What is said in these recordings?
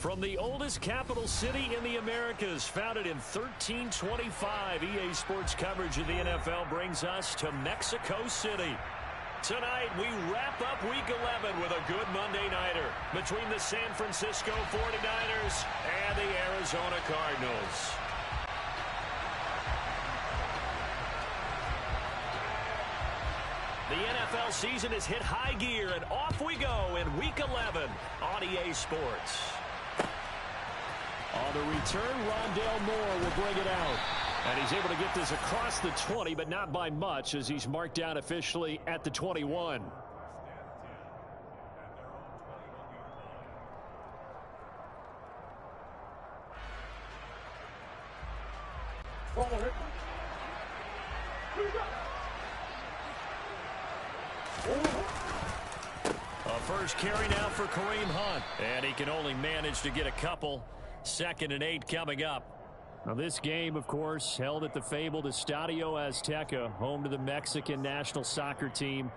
From the oldest capital city in the Americas, founded in 1325, EA Sports coverage of the NFL brings us to Mexico City. Tonight, we wrap up Week 11 with a good Monday nighter between the San Francisco 49ers and the Arizona Cardinals. The NFL season has hit high gear, and off we go in Week 11 on EA Sports. On the return, Rondale Moore will bring it out. And he's able to get this across the 20, but not by much, as he's marked down officially at the 21. A first carry now for Kareem Hunt. And he can only manage to get a couple. 2nd and 8 coming up. Now this game, of course, held at the fabled Estadio Azteca, home to the Mexican national soccer team,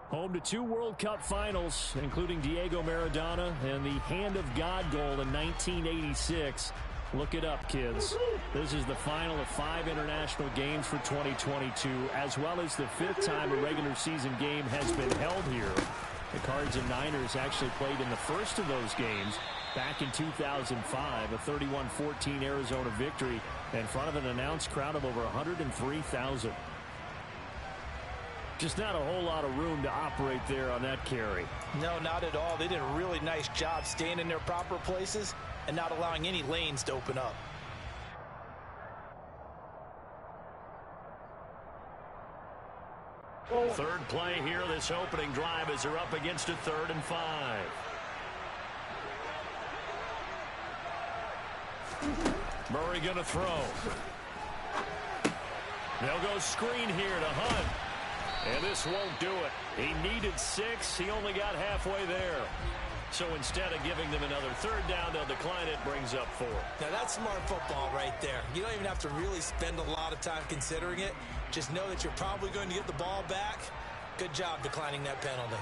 home to 2 World Cup finals, including Diego Maradona and the Hand of God goal in 1986. Look it up, kids. This is the final of 5 international games for 2022, as well as the 5th time a regular season game has been held here. The Cards and Niners actually played in the first of those games back in 2005, a 31-14 Arizona victory in front of an announced crowd of over 103,000. Just not a whole lot of room to operate there on that carry. No, not at all. They did a really nice job staying in their proper places and not allowing any lanes to open up. Third play here, this opening drive, as they're up against a 3rd and 5. Murray going to throw. They'll go screen here to Hunt. And this won't do it. He needed 6. He only got halfway there. So instead of giving them another 3rd down, they'll decline it. Brings up 4. Now that's smart football right there. You don't even have to really spend a lot of time considering it. Just know that you're probably going to get the ball back. Good job declining that penalty.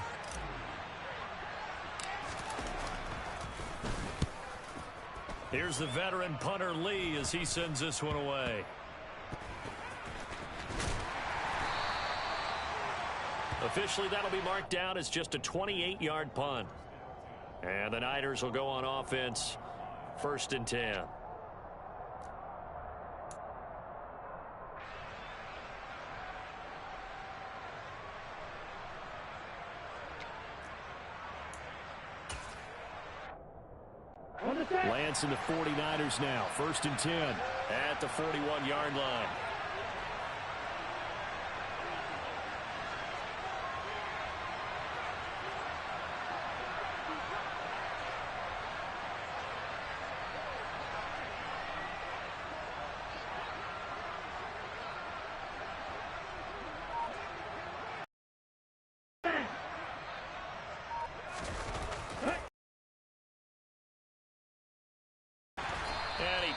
Here's the veteran punter Lee as he sends this one away. Officially, that'll be marked down as just a 28-yard punt. And the Niners will go on offense, 1st and 10. Lance and the 49ers now, 1st and 10 at the 41-yard line.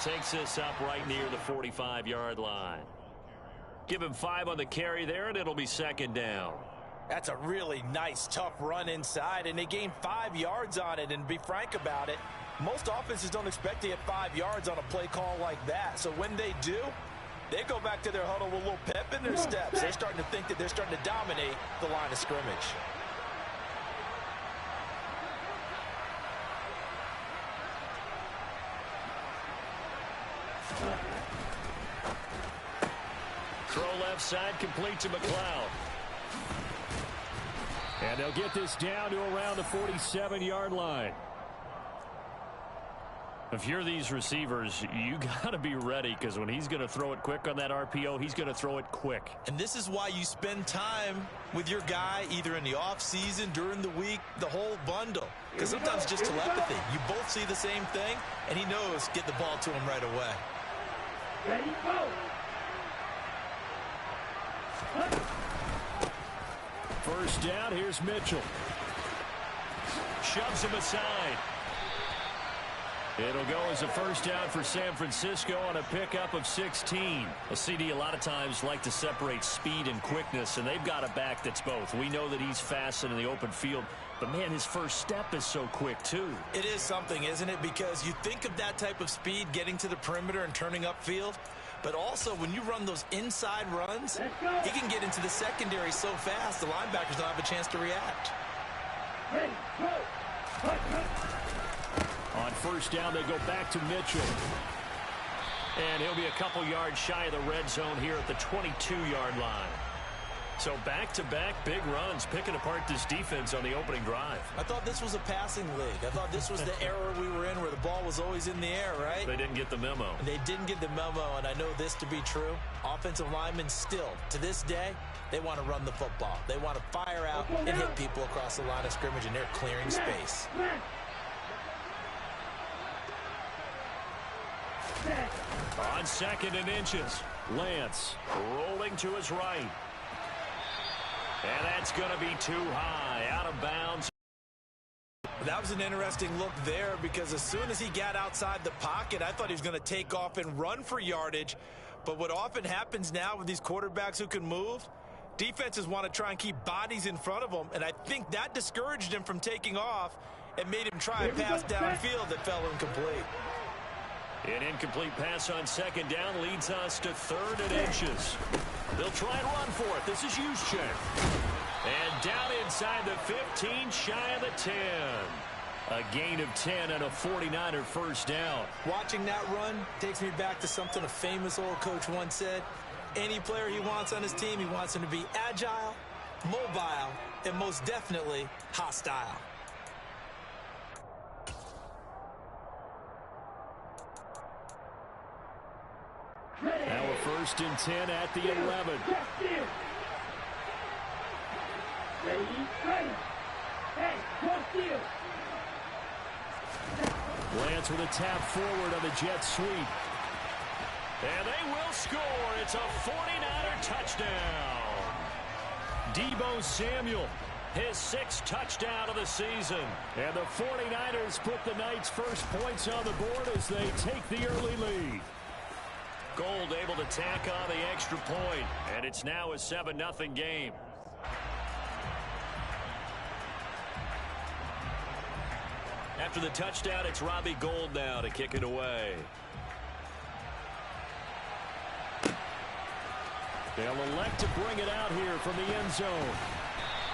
Takes this up right near the 45-yard line. Give him 5 on the carry there, and it'll be 2nd down. That's a really nice, tough run inside, and they gained 5 yards on it. And be frank about it, most offenses don't expect to get 5 yards on a play call like that. So when they do, they go back to their huddle with a little pep in their steps. They're starting to think that they're starting to dominate the line of scrimmage. Throw left side, complete to McLeod. And they'll get this down to around the 47-yard line. If you're these receivers, you got to be ready, because when he's going to throw it quick on that RPO, he's going to throw it quick. And this is why you spend time with your guy either in the offseason, during the week, the whole bundle. Because sometimes just telepathy. You both see the same thing, and he knows get the ball to him right away. Ready, go! First down, here's Mitchell. Shoves him aside. It'll go as a first down for San Francisco on a pickup of 16. A CD a lot of times like to separate speed and quickness, and they've got a back that's both. We know that he's fast in the open field, but, man, his first step is so quick, too. It is something, isn't it? Because you think of that type of speed getting to the perimeter and turning upfield, but also when you run those inside runs, he can get into the secondary so fast the linebackers don't have a chance to react. Ready, go. On first down, they go back to Mitchell. And he'll be a couple yards shy of the red zone here at the 22-yard line. So back-to-back big runs, picking apart this defense on the opening drive. I thought this was a passing league. I thought this was the era we were in where the ball was always in the air, right? They didn't get the memo. They didn't get the memo, and I know this to be true. Offensive linemen still, to this day, they want to run the football. They want to fire out and hit people across the line of scrimmage, and they're clearing space. On 2nd and inches, Lance rolling to his right. And that's going to be too high, out of bounds. That was an interesting look there because as soon as he got outside the pocket, I thought he was going to take off and run for yardage. But what often happens now with these quarterbacks who can move, defenses want to try and keep bodies in front of them, and I think that discouraged him from taking off and made him try a pass downfield that fell incomplete. An incomplete pass on 2nd down leads us to 3rd and inches. They'll try and run for it. This is Juszczyk. And down inside the 15, shy of the 10. A gain of 10 and a 49er first down. Watching that run takes me back to something a famous old coach once said. Any player he wants on his team, he wants him to be agile, mobile, and most definitely hostile. Now a 1st and 10 at the 11. Ready, ready. Hey, cross field. Lance with a tap forward on the jet sweep. And they will score. It's a 49er touchdown. Deebo Samuel, his 6th touchdown of the season. And the 49ers put the Knights' first points on the board as they take the early lead. Gold able to tack on the extra point, and it's now a 7-0 game. After the touchdown, it's Robbie Gold now to kick it away. They'll elect to bring it out here from the end zone.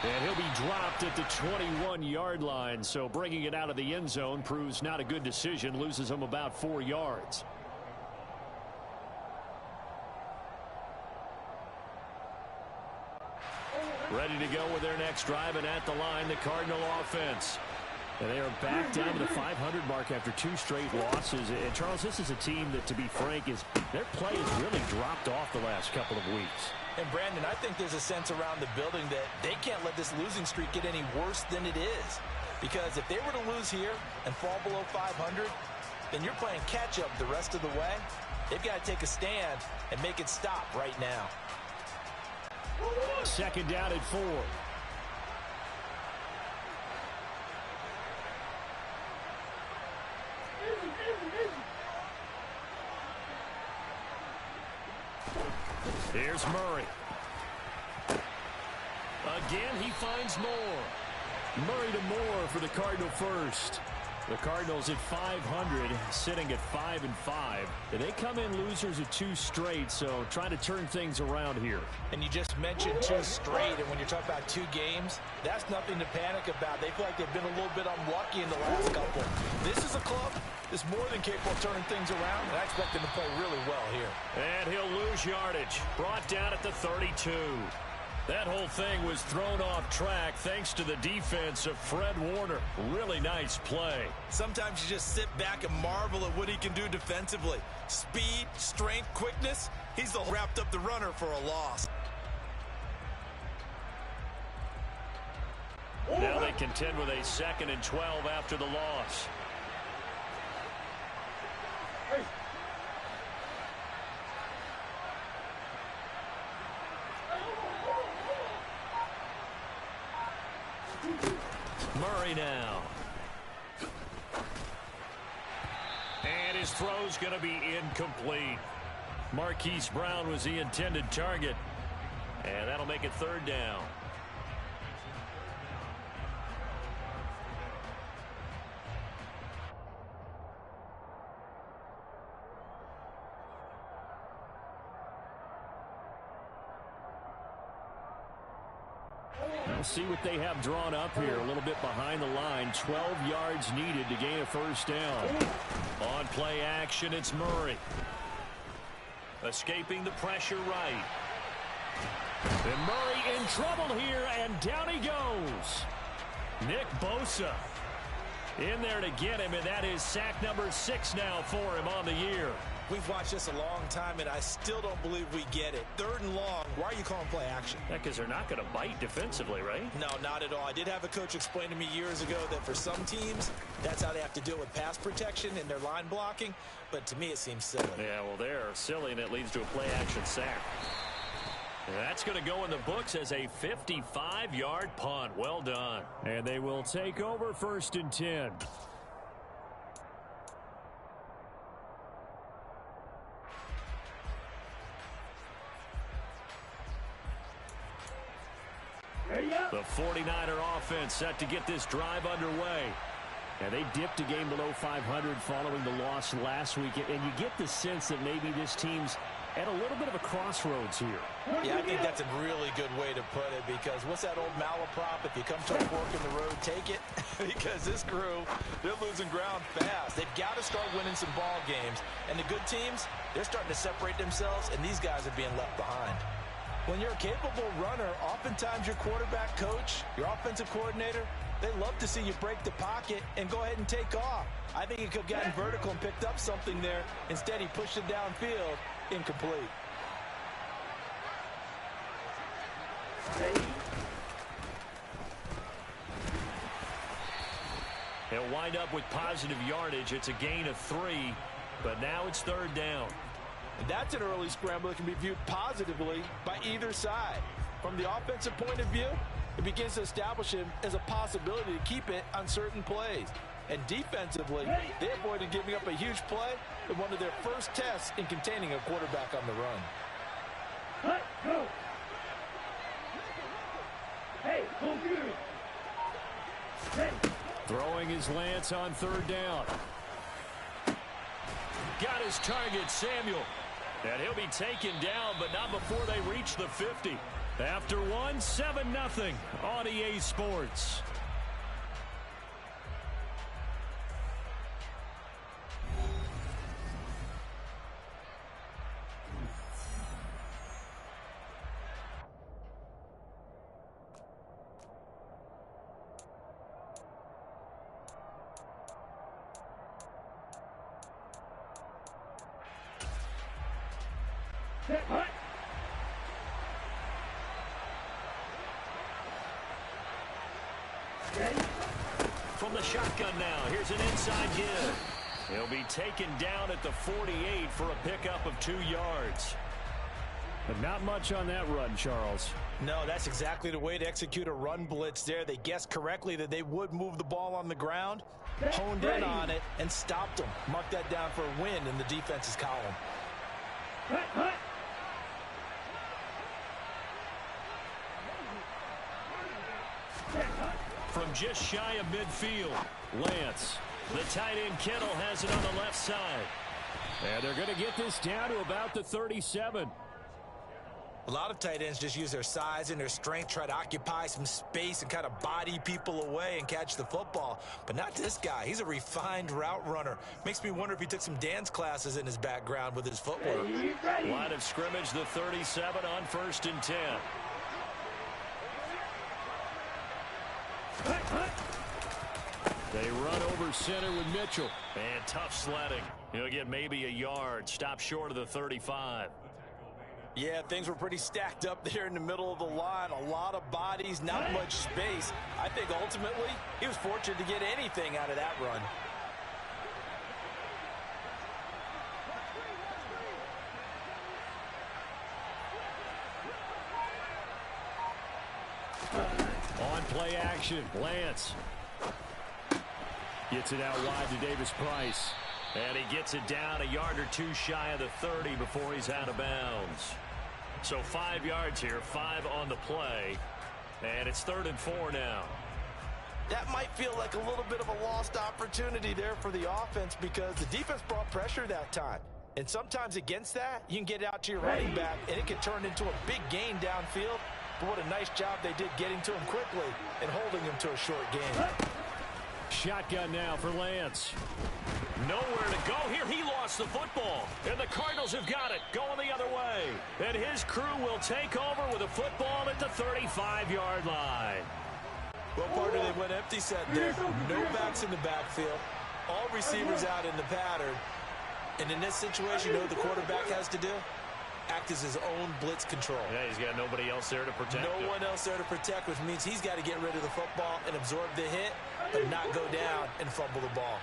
And he'll be dropped at the 21-yard line, so bringing it out of the end zone proves not a good decision, loses him about 4 yards. Ready to go with their next drive, and at the line, the Cardinal offense. And they are back down to the 500 mark after 2 straight losses. And, Charles, this is a team that, to be frank, their play has really dropped off the last couple of weeks. And, Brandon, I think there's a sense around the building that they can't let this losing streak get any worse than it is. Because if they were to lose here and fall below 500, then you're playing catch-up the rest of the way. They've got to take a stand and make it stop right now. 2nd down at 4. Here's Murray. Again, he finds Moore. Murray to Moore for the Cardinal first. The Cardinals at 500, sitting at 5-5. And they come in losers of 2 straight, so trying to turn things around here. And you just mentioned 2 straight, and when you're talking about 2 games, that's nothing to panic about. They feel like they've been a little bit unlucky in the last couple. This is a club that's more than capable of turning things around, and I expect them to play really well here. And he'll lose yardage. Brought down at the 32. That whole thing was thrown off track thanks to the defense of Fred Warner. Really nice play. Sometimes you just sit back and marvel at what he can do defensively. Speed, strength, quickness. He's wrapped up the runner for a loss. Now they contend with a 2nd and 12 after the loss. Murray now. throw's going to be incomplete. Marquise Brown was the intended target. And that'll make it third down. We'll see what they have drawn up here. A little bit behind the line. 12 yards needed to gain a first down. On play action, it's Murray. Escaping the pressure right. And Murray in trouble here, and down he goes. Nick Bosa in there to get him, and that is sack number 6 now for him on the year. We've watched this a long time, and I still don't believe we get it. 3rd and long. Why are you calling play action? Yeah, because they're not going to bite defensively, right? No, not at all. I did have a coach explain to me years ago that for some teams, that's how they have to deal with pass protection and their line blocking. But to me, it seems silly. Yeah, well, they're silly, and it leads to a play action sack. That's going to go in the books as a 55-yard punt. Well done. And they will take over 1st and 10. The 49er offense set to get this drive underway. And they dipped a game below 500 following the loss last week. And you get the sense that maybe this team's at a little bit of a crossroads here. Yeah, I think that's a really good way to put it, because what's that old malaprop? If you come tough work in the road, take it. Because this crew, they're losing ground fast. They've got to start winning some ball games. And the good teams, they're starting to separate themselves, and these guys are being left behind. When you're a capable runner, oftentimes your quarterback coach, your offensive coordinator, they love to see you break the pocket and go ahead and take off. I think he could have gotten vertical and picked up something there. Instead, he pushed it downfield. Incomplete. He'll wind up with positive yardage. It's a gain of 3, but now it's 3rd down. That's an early scramble that can be viewed positively by either side. From the offensive point of view, it begins to establish him as a possibility to keep it on certain plays. And defensively, they avoided giving up a huge play in one of their first tests in containing a quarterback on the run. Let's go. Hey, computer. Hey. Throwing his Lance on 3rd down. Got his target, Samuel. And he'll be taken down, but not before they reach the 50. After 7-0 on EA Sports. From the shotgun now, here's an inside give. He'll be taken down at the 48 for a pickup of 2 yards. But not much on that run, Charles. No, that's exactly the way to execute a run blitz there. They guessed correctly that they would move the ball on the ground, honed in on it, and stopped them. Mark that down for a win in the defense's column. From just shy of midfield, Lance. The tight end Kittle has it on the left side. And they're going to get this down to about the 37. A lot of tight ends just use their size and their strength, try to occupy some space and kind of body people away and catch the football. But not this guy. He's a refined route runner. Makes me wonder if he took some dance classes in his background with his footwork. Line of scrimmage, the 37 on 1st and 10. They run over center with Mitchell. And tough sledding. He'll get maybe a yard. Stop short of the 35. Yeah, things were pretty stacked up there in the middle of the line. A lot of bodies, not much space. I think ultimately he was fortunate to get anything out of that run. On play action, Lance. Gets it out wide to Davis Price. And he gets it down a yard or two shy of the 30 before he's out of bounds. So 5 yards here, 5 on the play. And it's 3rd and 4 now. That might feel like a little bit of a lost opportunity there for the offense because the defense brought pressure that time. And sometimes against that, you can get out to your running back, and it can turn into a big gain downfield. But what a nice job they did getting to him quickly and holding him to a short gain. Shotgun now for Lance. Nowhere to go here. He lost the football. And the Cardinals have got it going the other way. And his crew will take over with a football at the 35-yard line. Well, partner, they went empty set there. No backs in the backfield. All receivers out in the pattern. And in this situation, you know what the quarterback has to do? Act as his own blitz control. Yeah, he's got nobody else there to protect him. No one else there to protect, which means he's got to get rid of the football and absorb the hit, but not go down and fumble the ball.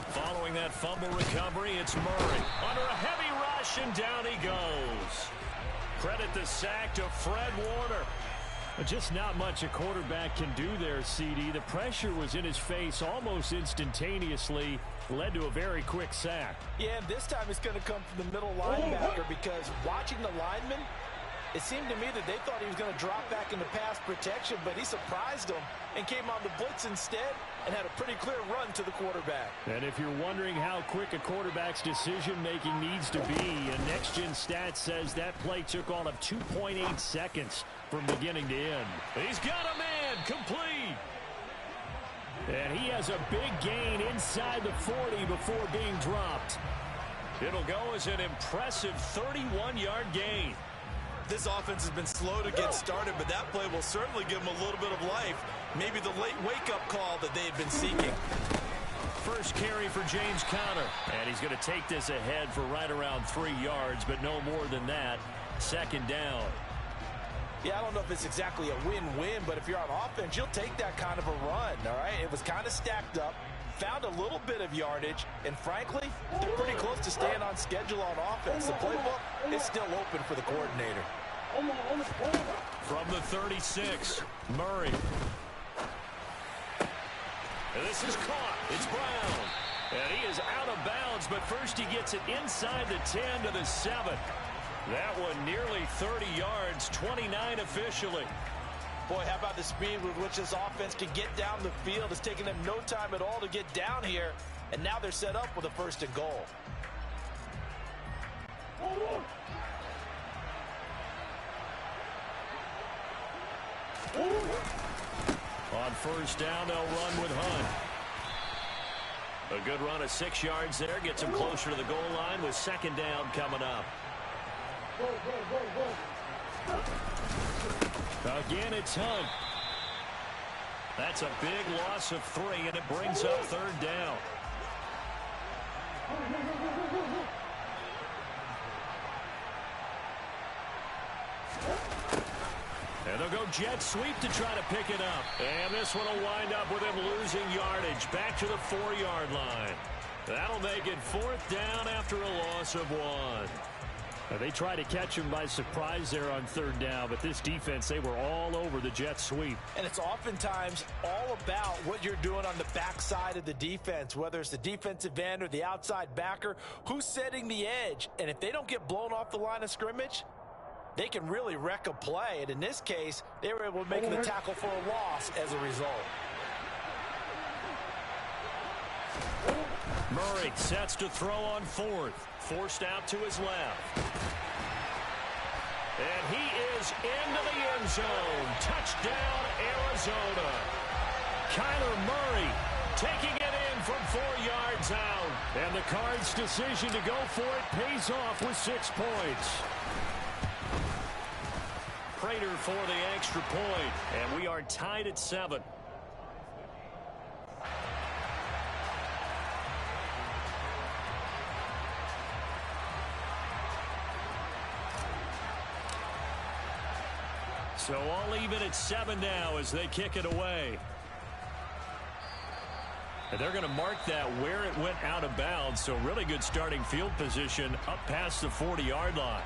Following that fumble recovery, it's Murray. Under a heavy rush, and down he goes. Credit the sack to Fred Warner. Just not much a quarterback can do there, CD. The pressure was in his face almost instantaneously, led to a very quick sack. Yeah, and this time it's going to come from the middle linebacker because watching the lineman, it seemed to me that they thought he was going to drop back into pass protection, but he surprised them and came on the blitz instead and had a pretty clear run to the quarterback. And if you're wondering how quick a quarterback's decision-making needs to be, a next-gen stat says that play took all of 2.8 seconds from beginning to end. He's got a man complete. And he has a big gain inside the 40 before being dropped. It'll go as an impressive 31-yard gain. This offense has been slow to get started, but that play will certainly give them a little bit of life. Maybe the late wake-up call that they had been seeking. First carry for James Conner. And he's going to take this ahead for right around 3 yards, but no more than that. 2nd down. Yeah, I don't know if it's exactly a win-win, but if you're on offense, you'll take that kind of a run, all right? It was kind of stacked up, found a little bit of yardage, and frankly, they're pretty close to staying on schedule on offense. The playbook is still open for the coordinator. From the 36, Murray. And this is caught. It's Brown. And he is out of bounds, but first he gets it inside the 10 to the 7. That one nearly 30 yards, 29 officially. Boy, how about the speed with which this offense can get down the field? It's taking them no time at all to get down here, and now they're set up with a 1st and goal. On 1st down, they'll run with Hunt. A good run of 6 yards there, gets him closer to the goal line with 2nd down coming up. Again, it's Hunt. That's a big loss of 3, and it brings up 3rd down. And they'll go jet sweep to try to pick it up. And this one will wind up with him losing yardage back to the 4-yard line. That'll make it 4th down after a loss of 1. They tried to catch him by surprise there on 3rd down, but this defense, they were all over the jet sweep. And it's oftentimes all about what you're doing on the backside of the defense, whether it's the defensive end or the outside backer, who's setting the edge. And if they don't get blown off the line of scrimmage, they can really wreck a play. And in this case, they were able to make the tackle for a loss as a result. Murray sets to throw on 4th. Forced out to his left. And he is into the end zone. Touchdown, Arizona. Kyler Murray taking it in from 4 yards out. And the Cards' decision to go for it pays off with 6 points. Prater for the extra point. And we are tied at 7. So all even at 7 now as they kick it away. And they're going to mark that where it went out of bounds. So really good starting field position up past the 40-yard line.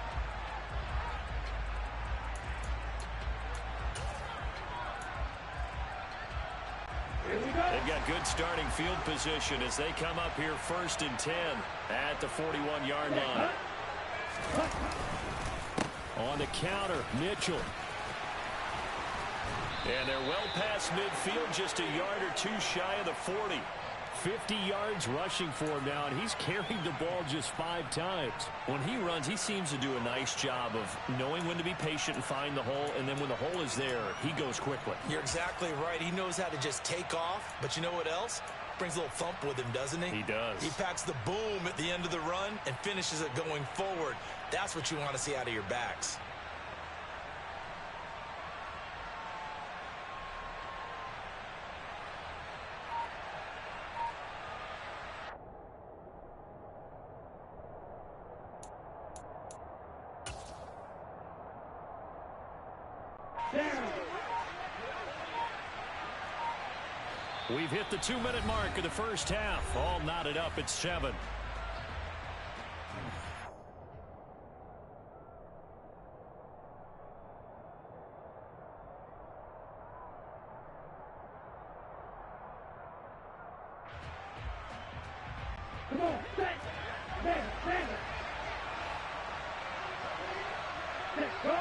They've got good starting field position as they come up here 1st and 10 at the 41-yard line. On the counter, Mitchell. And they're well past midfield, just a yard or two shy of the 40. 50 yards rushing for him now, and he's carried the ball just 5 times. When he runs, he seems to do a nice job of knowing when to be patient and find the hole, and then when the hole is there, he goes quickly. You're exactly right. He knows how to just take off, but you know what else? Brings a little thump with him, doesn't he? He does. He packs the boom at the end of the run and finishes it going forward. That's what you want to see out of your backs. We've hit the 2-minute mark of the first half. All knotted up at 7. Come on, set. Set, go.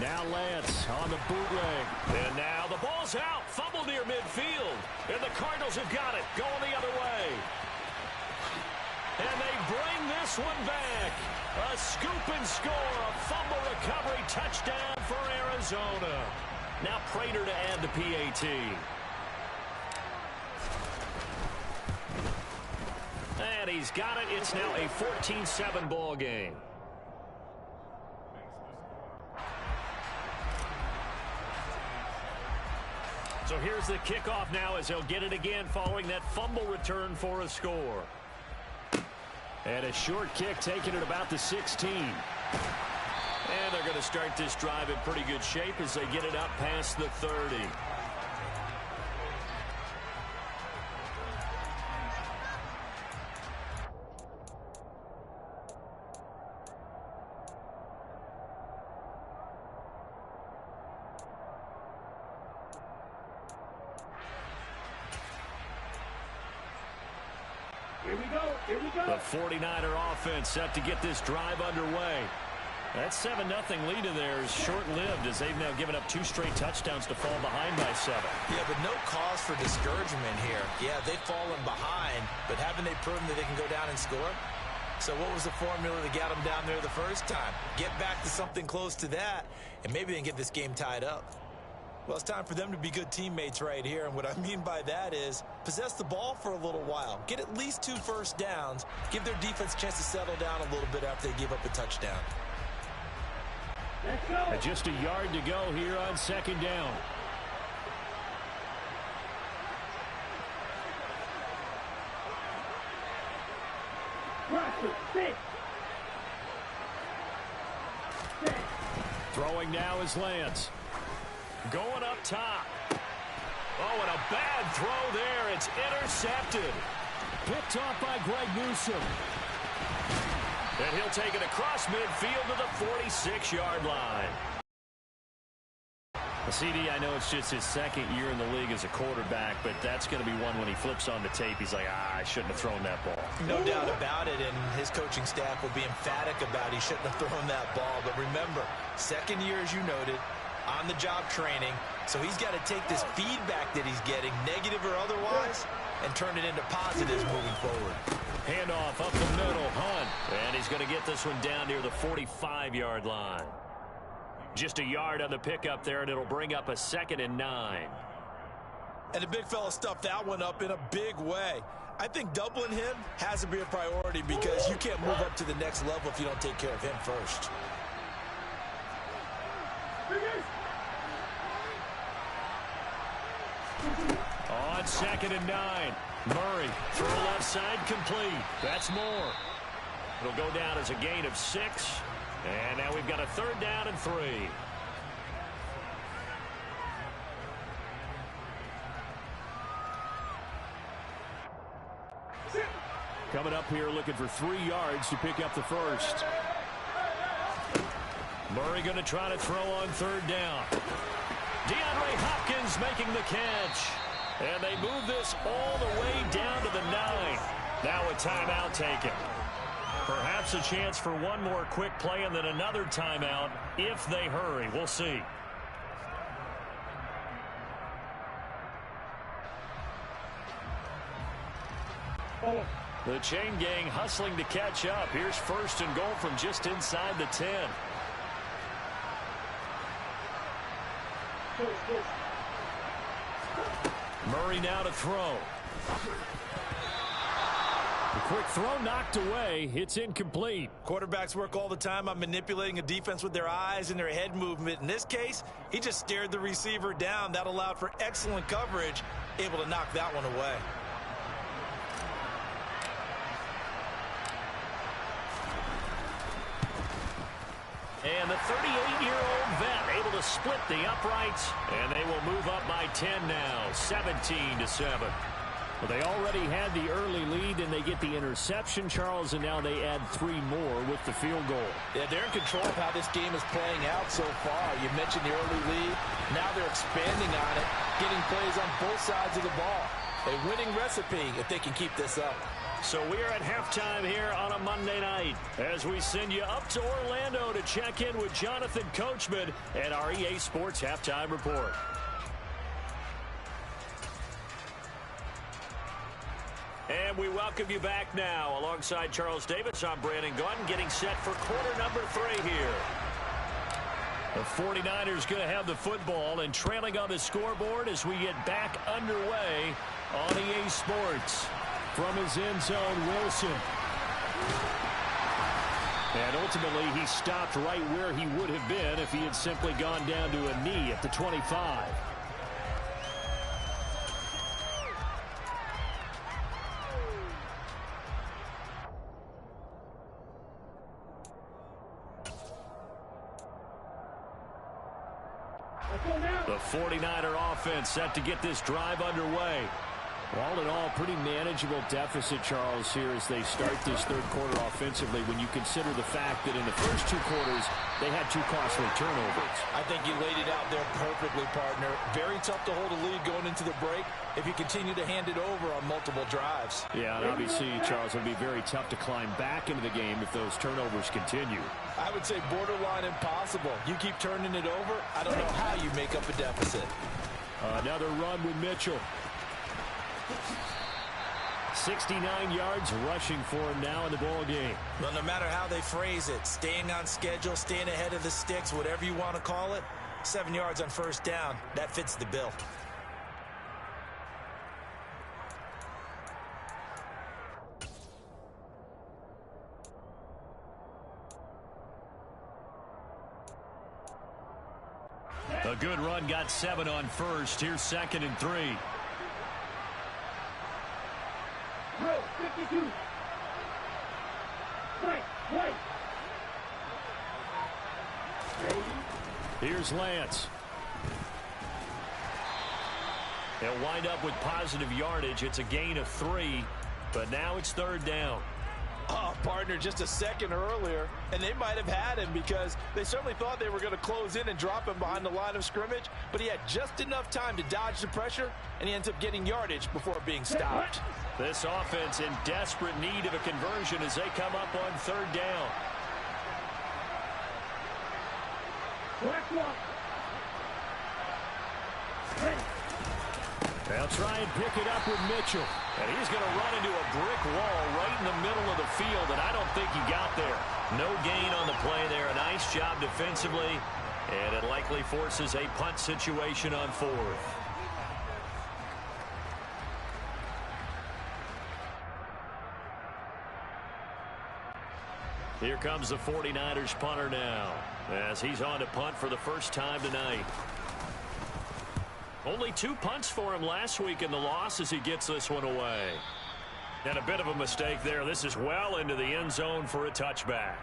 Now Lance on the bootleg. And now the ball's out. Fumble near midfield. And the Cardinals have got it. Going the other way. And they bring this one back. A scoop and score. A fumble recovery touchdown for Arizona. Now Prater to add the PAT. And he's got it. It's now a 14-7 ball game. So here's the kickoff now as they'll get it again following that fumble return for a score. And a short kick taken at about the 16. And they're going to start this drive in pretty good shape as they get it up past the 30. Here we go. The 49er offense set to get this drive underway. That 7-0 lead in there is short-lived as they've now given up 2 straight touchdowns to fall behind by 7. Yeah, but no cause for discouragement here. Yeah, they've fallen behind, but haven't they proven that they can go down and score? So what was the formula that got them down there the first time? Get back to something close to that, and maybe they can get this game tied up. Well, it's time for them to be good teammates right here, and what I mean by that is possess the ball for a little while. Get at least 2 first downs. Give their defense a chance to settle down a little bit after they give up a touchdown. Let's go. And just a yard to go here on 2nd down. Throwing now is Lance. Going up top. Oh, and a bad throw there. It's intercepted. Picked off by Greg Newsome. And he'll take it across midfield to the 46-yard line. The CD, I know it's just his 2nd year in the league as a quarterback, but that's going to be one when he flips on the tape. He's like, I shouldn't have thrown that ball. No doubt about it, and his coaching staff will be emphatic about he shouldn't have thrown that ball. But remember, 2nd year, as you noted, on-the-job training, so he's got to take this feedback that he's getting, negative or otherwise, and turn it into positives moving forward. Handoff up the middle, Hunt, and he's going to get this one down near the 45-yard line. Just a yard on the pickup there, and it'll bring up a 2nd and 9. And the big fella stuffed that one up in a big way. I think doubling him has to be a priority because you can't move up to the next level if you don't take care of him first. On 2nd and 9. Murray, throw left side, complete. That's more. It'll go down as a gain of 6. And now we've got a 3rd down and 3. Coming up here looking for 3 yards to pick up the first. Murray going to try to throw on 3rd down. DeAndre Hopkins making the catch. And they move this all the way down to the 9. Now a timeout taken. Perhaps a chance for one more quick play and then another timeout if they hurry. We'll see. The chain gang hustling to catch up. Here's first and goal from just inside the 10. Murray now to throw. The quick throw knocked away. It's incomplete. Quarterbacks work all the time on manipulating a defense with their eyes and their head movement. In this case, he just stared the receiver down. That allowed for excellent coverage, able to knock that one away. And the 38-year-old vet able to split the uprights, and they will move up by 10 now, 17-7. Well, they already had the early lead, and they get the interception, Charles, and now they add 3 more with the field goal. Yeah, they're in control of how this game is playing out so far. You mentioned the early lead. Now they're expanding on it, getting plays on both sides of the ball. A winning recipe if they can keep this up. So we're at halftime here on a Monday night as we send you up to Orlando to check in with Jonathan Coachman and our EA Sports Halftime Report. And we welcome you back now. Alongside Charles Davis, I'm Brandon Gunn, getting set for quarter number 3 here. The 49ers going to have the football and trailing on the scoreboard as we get back underway on EA Sports. From his end zone, Wilson. And ultimately, he stopped right where he would have been if he had simply gone down to a knee at the 25. The 49er offense set to get this drive underway. All in all, pretty manageable deficit, Charles, here as they start this third quarter offensively when you consider the fact that in the first 2 quarters, they had 2 costly turnovers. I think you laid it out there perfectly, partner. Very tough to hold a lead going into the break if you continue to hand it over on multiple drives. Yeah, and obviously, Charles, it would be very tough to climb back into the game if those turnovers continue. I would say borderline impossible. You keep turning it over, I don't know how you make up a deficit. Another run with Mitchell. 69 yards rushing for him now in the ball game. Well, no matter how they phrase it, staying on schedule, staying ahead of the sticks, whatever you want to call it, 7 yards on first down, that fits the bill. A good run, got 7 on first. Here's 2nd and 3. Drill 52. Strike, right. Here's Lance. They'll wind up with positive yardage. It's a gain of 3, but now it's 3rd down. Oh, partner, just a second earlier, and they might have had him because they certainly thought they were going to close in and drop him behind the line of scrimmage, but he had just enough time to dodge the pressure, and he ends up getting yardage before being stopped. This offense in desperate need of a conversion as they come up on 3rd down. They'll try and pick it up with Mitchell. And he's going to run into a brick wall right in the middle of the field, and I don't think he got there. No gain on the play there. A nice job defensively, and it likely forces a punt situation on 4th. Here comes the 49ers punter now as he's on to punt for the first time tonight. Only 2 punts for him last week in the loss as he gets this one away. And a bit of a mistake there. This is well into the end zone for a touchback.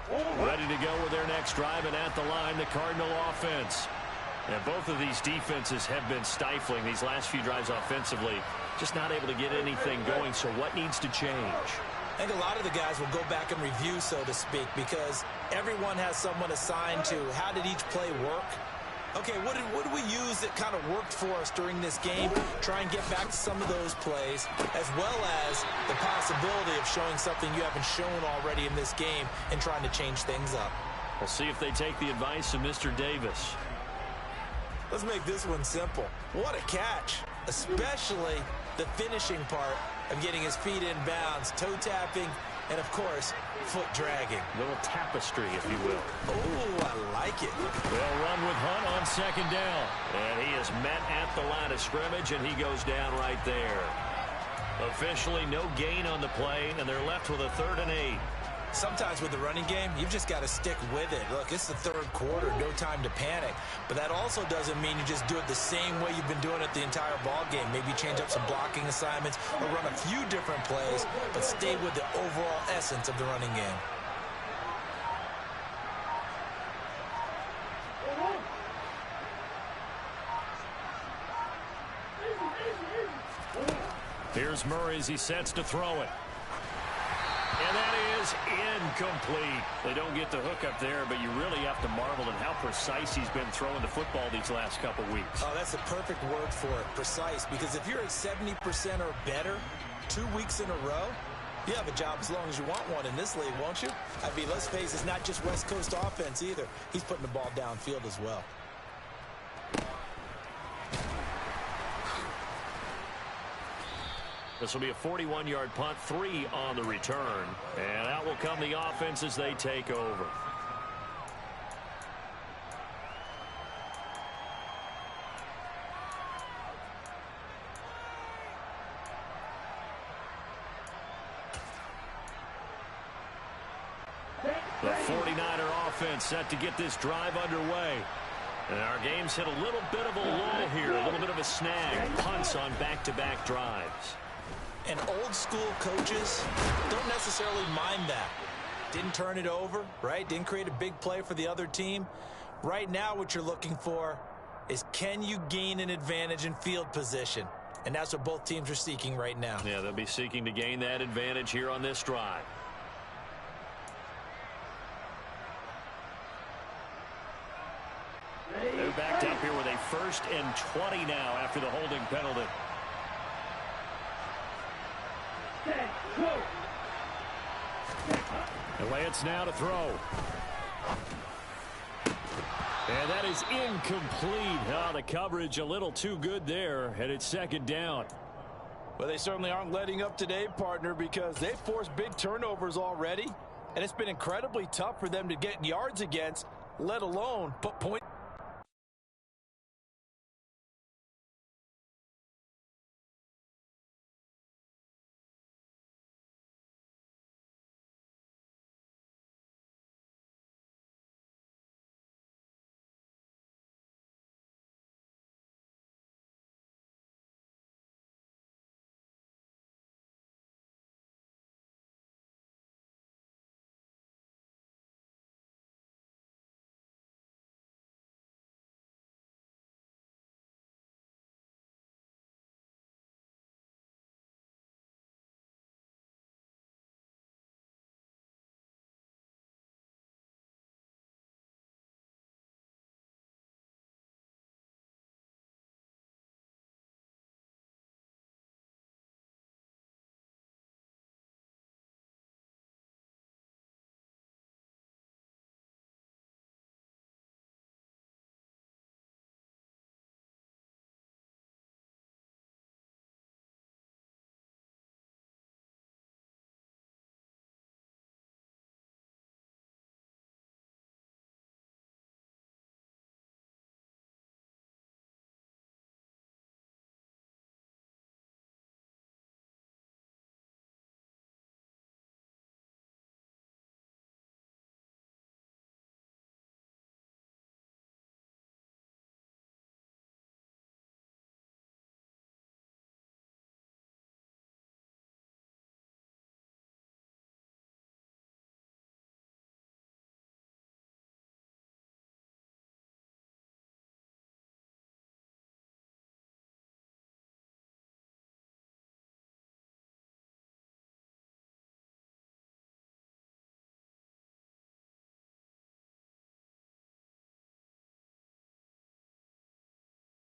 Ready to go with their next drive, and at the line, the Cardinal offense. And both of these defenses have been stifling these last few drives offensively. Just not able to get anything going, so what needs to change? I think a lot of the guys will go back and review, so to speak, because everyone has someone assigned to how did each play work. Okay, what did we use that kind of worked for us during this game? Try and get back to some of those plays, as well as the possibility of showing something you haven't shown already in this game and trying to change things up. We'll see if they take the advice of Mr. Davis. Let's make this one simple. What a catch, especially the finishing part of getting his feet in bounds, toe tapping, and of course, foot dragging. Little tapestry, if you will. Oh, I like it. They'll run with Hunt on second down. And he is met at the line of scrimmage, and he goes down right there. Officially, no gain on the play, and they're left with a 3rd and 8. Sometimes with the running game, you've just got to stick with it. Look, it's the 3rd quarter, no time to panic. But that also doesn't mean you just do it the same way you've been doing it the entire ball game. Maybe change up some blocking assignments or run a few different plays, but stay with the overall essence of the running game. Here's Murray as he sets to throw it. And that is incomplete. They don't get the hook up there, but you really have to marvel at how precise he's been throwing the football these last couple weeks. Oh, that's a perfect word for it, precise, because if you're at 70% or better 2 weeks in a row, you have a job as long as you want one in this league, won't you? I mean, let's face it, it's not just West Coast offense either. He's putting the ball downfield as well. This will be a 41-yard punt, 3 on the return. And out will come the offense as they take over. The 49er offense set to get this drive underway. And our game's hit a little bit of a lull here, a little bit of a snag. Punts on back-to-back drives. And old school coaches don't necessarily mind that. Didn't turn it over, right? Didn't create a big play for the other team. Right now what you're looking for is, can you gain an advantage in field position? And that's what both teams are seeking right now. Yeah, they'll be seeking to gain that advantage here on this drive. They're backed up here with a 1st and 20 now after the holding penalty. The Lance now to throw. And that is incomplete. Oh, the coverage a little too good there, and it's 2nd down. Well, they certainly aren't letting up today, partner, because they've forced big turnovers already, and it's been incredibly tough for them to get yards against, let alone put points